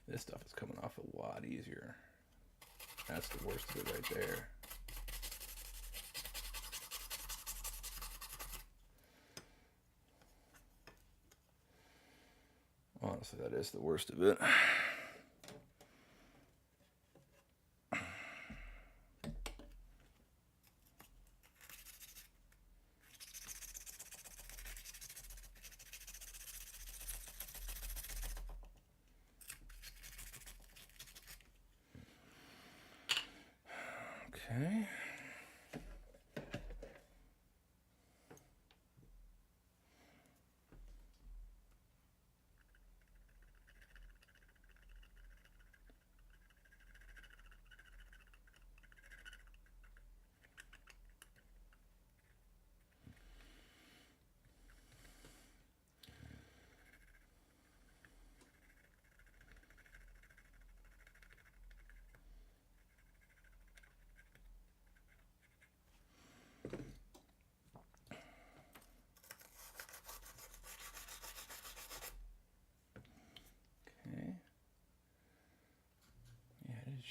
This stuff is coming off a lot easier. That's the worst of it right there. Honestly, that is the worst of it. Okay.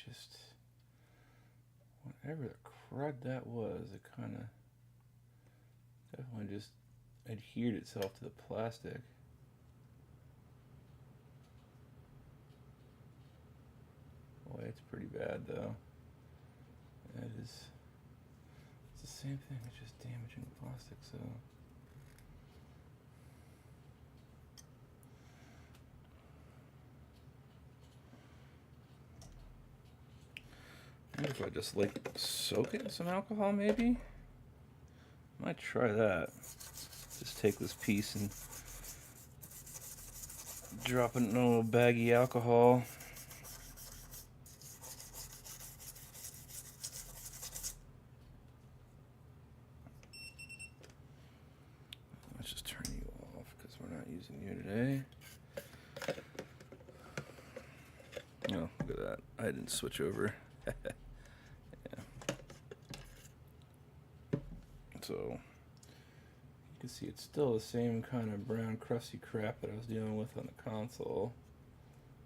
just, whatever the crud that was, it kind of definitely just adhered itself to the plastic. Boy, it's pretty bad though. It is. It's the same thing. It's just damaging plastic. So. Maybe if I just like soak it in some alcohol, maybe. Might try that. Just take this piece and drop it in a little baggy alcohol. Let's just turn you off because we're not using you today. Oh, look at that. I didn't switch over. Yeah. So you can see it's still the same kind of brown crusty crap that I was dealing with on the console.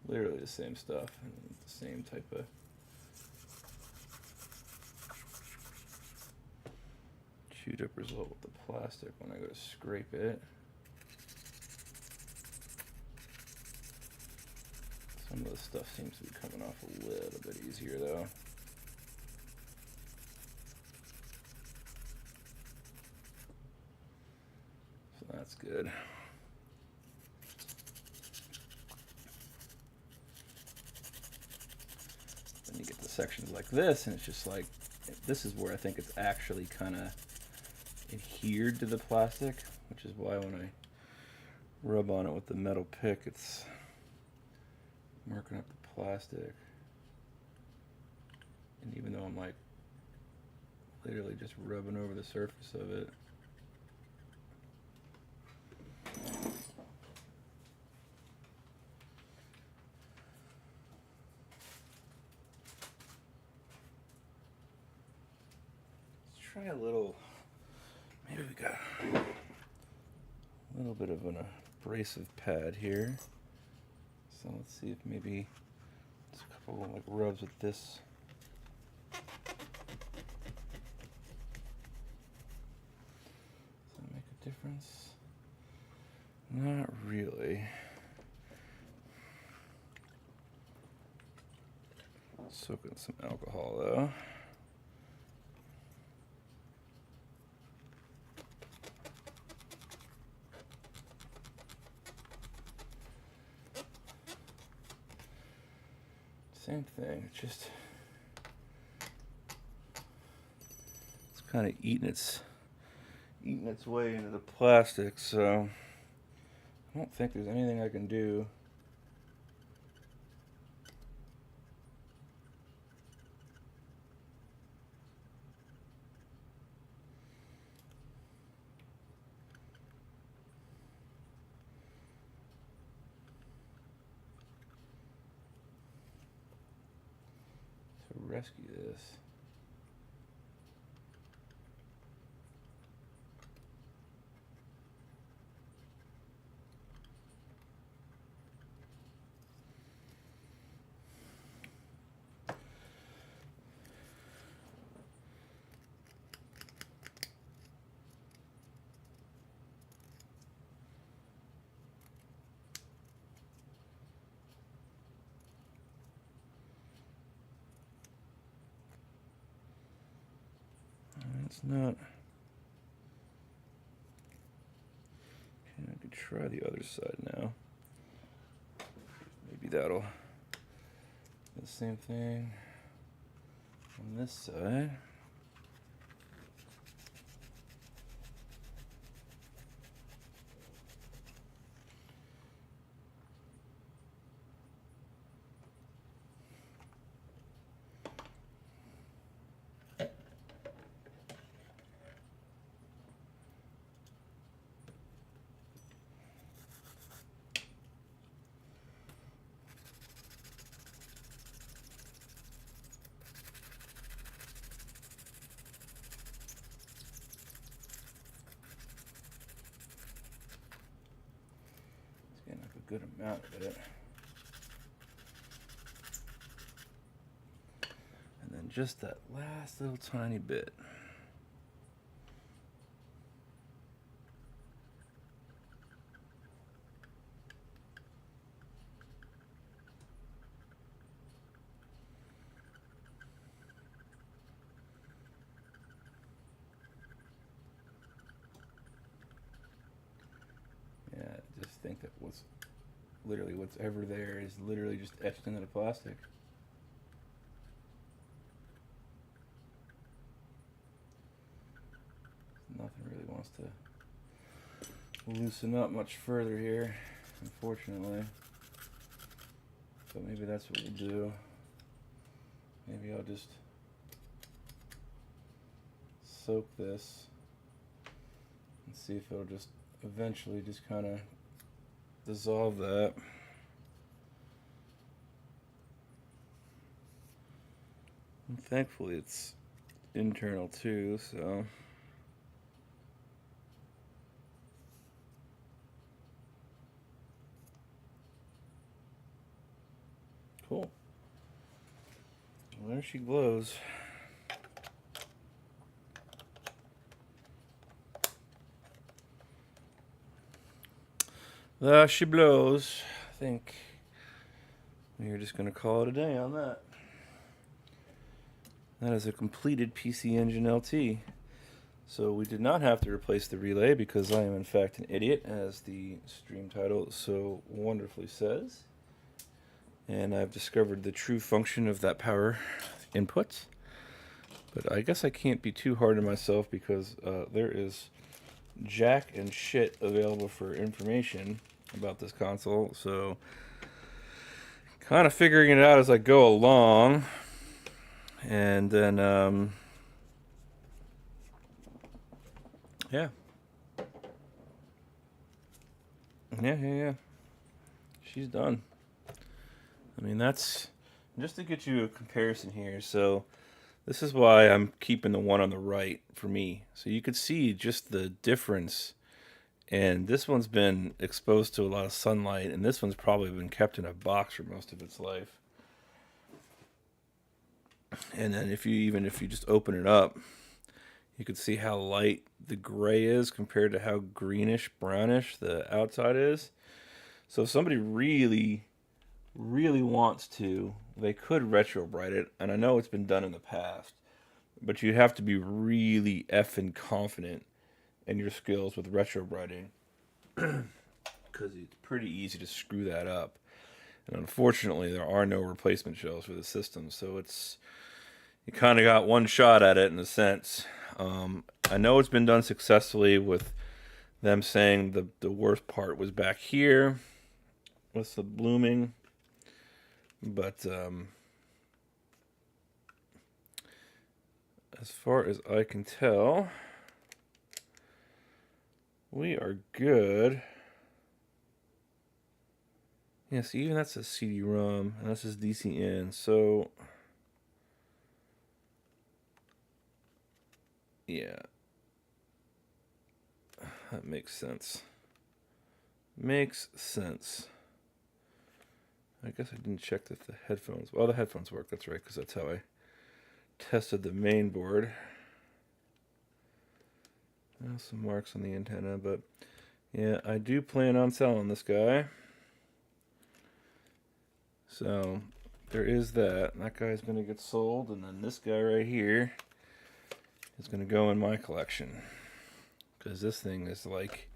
Literally the same stuff and the same type of chewed up result with the plastic when I go to scrape it. Some of the stuff seems to be coming off a little bit easier though. So that's good. Then you get the sections like this and it's just like, this is where I think it's actually kind of adhered to the plastic, which is why when I rub on it with the metal pick, it's marking up the plastic. And even though I'm like literally just rubbing over the surface of it, let's try a little, maybe we got a little bit of an abrasive pad here. So let's see if maybe just a couple like rubs with this. Does that make a difference? Not really. Soak in some alcohol though. Same thing, it's just, it's kind of eating its way into the plastic, so I don't think there's anything I can do. To rescue this. It's not. Okay, I could try the other side now. Maybe that'll do the same thing on this side. Good amount of it. just that last little tiny bit. Yeah, I just think that what's ever there is literally just etched into the plastic. Nothing really wants to loosen up much further here, unfortunately. But maybe that's what we'll do. Maybe I'll just soak this and see if it'll just eventually just kind of dissolve that. And thankfully it's internal too, so cool. Well, there she glows. There she blows. I think we're just going to call it a day on that. That is a completed PC Engine LT. So we did not have to replace the relay because I am in fact an idiot, as the stream title so wonderfully says. And I've discovered the true function of that power input. But I guess I can't be too hard on myself because there is jack and shit available for information about this console. So kind of figuring it out as I go along. And then, yeah. She's done. I mean, that's just to get you a comparison here. So this is why I'm keeping the one on the right for me. So you could see just the difference. And this one's been exposed to a lot of sunlight, and this one's probably been kept in a box for most of its life. And then if you just open it up, you can see how light the gray is compared to how greenish, brownish the outside is. So if somebody really, really wants to, they could retro bright it. And I know it's been done in the past, but you have to be really effing confident in your skills with retro brighting, because it's pretty easy to screw that up. And unfortunately, there are no replacement shells for the system, so you kind of got one shot at it in a sense. I know it's been done successfully with them saying the worst part was back here with the blooming, but as far as I can tell, we are good. Yes, even that's a CD-ROM, and that's just DC-in, so yeah, that makes sense. Makes sense. I guess I didn't check that the headphones... Well, the headphones work, that's right, because that's how I tested the main board. Some marks on the antenna, but yeah, I do plan on selling this guy. So there is that. That guy's going to get sold, and then this guy right here is going to go in my collection, because this thing is like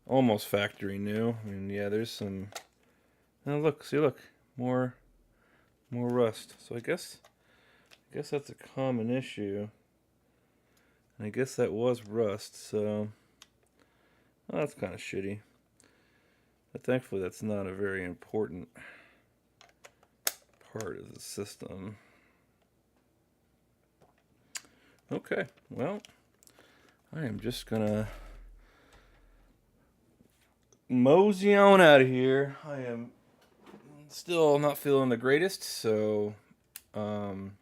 almost factory new. I mean, yeah, there's some... Oh, look, more rust. So I guess that's a common issue. And I guess that was rust, so well, that's kind of shitty. But thankfully that's not a very important part of the system. Okay, well, I am just gonna mosey on out of here. I am still not feeling the greatest, so I'm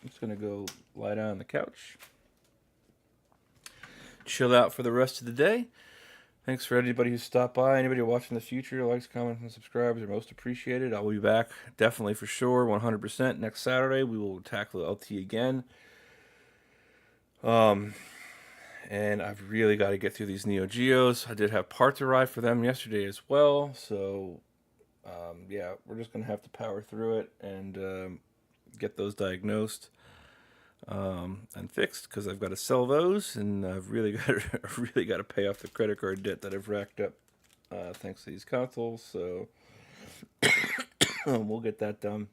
just gonna go lie down on the couch, chill out for the rest of the day. Thanks for anybody who stopped by. Anybody watching in the future, likes, comments, and subscribes are most appreciated. I'll be back definitely for sure, 100% next Saturday. We will tackle LT again. And I've really got to get through these Neo Geos. I did have parts arrive for them yesterday as well. So, yeah, we're just going to have to power through it and get those diagnosed and fixed because I've got to sell those, and I've really got to pay off the credit card debt that I've racked up thanks to these consoles. So we'll get that done.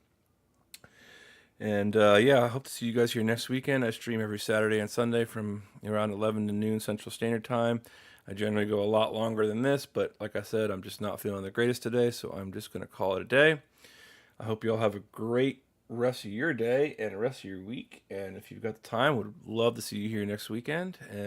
And yeah, I hope to see you guys here next weekend. I stream every Saturday and Sunday from around 11 to noon Central Standard Time. I generally go a lot longer than this, but like I said, I'm just not feeling the greatest today, so I'm just going to call it a day. I hope you all have a great rest of your day and the rest of your week. And if you've got the time, would love to see you here next weekend. And